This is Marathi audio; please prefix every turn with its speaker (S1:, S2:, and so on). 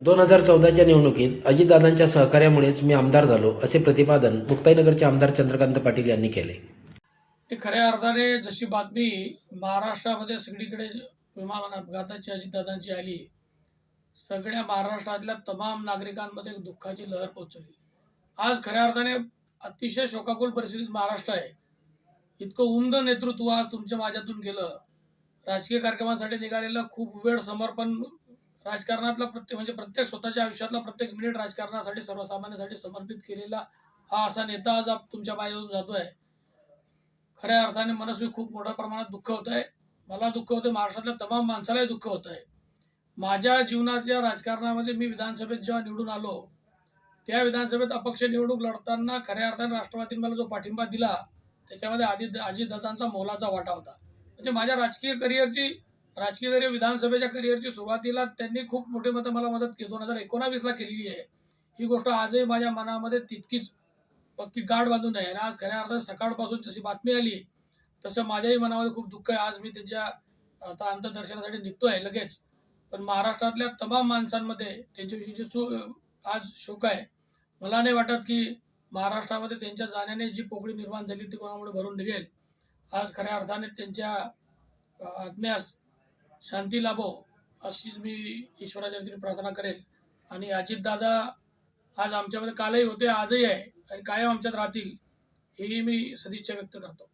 S1: 2014च्या निवडणुकीत अजितदादांच्या सहकार्यामुळेच मी आमदार झालो, असे प्रतिपादन मुक्ताईनगरचे आमदार चंद्रकांत पाटील यांनी केले.
S2: खऱ्या अर्थाने जशी बातमी महाराष्ट्रामध्ये सगळीकडे विमान अपघाताची अजितदादांची आली, सगळ्या महाराष्ट्रातल्या तमाम नागरिकांमध्ये एक दुःखाची लहर पोहोचली. आज खऱ्या अर्थाने अतिशय शोकाकुल परिस्थितीत महाराष्ट्र आहे. इतकं उमद नेतृत्व आज तुमच्या माझ्यातून गेलं. राजकीय कार्यक्रमांसाठी निघालेलं खूप वेळ समर्पण, राजकारणातला प्रत्येक स्वतःच्या आयुष्यातला प्रत्येक मिनिट राजकारणासाठी, सर्वसामान्यांसाठी समर्पित केलेला हा असा नेता आज तुमच्या माझ्यातून जातोय. खऱ्या अर्थाने मनस्वी खूप मोठ्या प्रमाणात दुःख होत आहे. मला दुःख होतं, महाराष्ट्रातल्या तमाम माणसालाही दुःख होत आहे. माझ्या जीवनाच्या राजकारणामध्ये मी विधानसभेत जेव्हा निवडून आलो, त्या विधानसभेत अपक्ष निवडणूक लढताना खऱ्या अर्थाने राष्ट्रवादीने मला जो पाठिंबा दिला, त्याच्यामध्ये अजितदादांचा मोलाचा वाटा होता. म्हणजे माझ्या राजकीय करिअर, विधानसभेच्या करिअरची सुरुवातीला त्यांनी खूप मोठी मला मदत केली. 2019ला केलेली आहे. ही गोष्ट आजही माझ्या मनामध्ये तितकीच पक्की गाठ बांधून आहे. आणि आज खऱ्या अर्थाने सकाळपासून जशी बातमी आली तसं माझ्याही मनामध्ये खूप दुःख आहे. आज मी त्यांच्या आता अंत्यदर्शनासाठी निघतोय लगेच, पण महाराष्ट्रातल्या तमाम माणसांमध्ये त्यांच्याविषयीचे आज शोक आहे. मला नाही वाटत की महाराष्ट्रामध्ये त्यांच्या जाण्याने जी पोकळी निर्माण झाली ती कोणामुळे भरून निघेल. आज खऱ्या अर्थाने त्यांच्या आत्म्यास शांती लाभो अशी मी ईश्वराच्या वतीने प्रार्थना करेल. आणि अजितदादा आज आमच्यामध्ये कालही होते, आजही आहे आणि कायम आमच्यात राहतील, ही मी सदिच्छा व्यक्त करतो.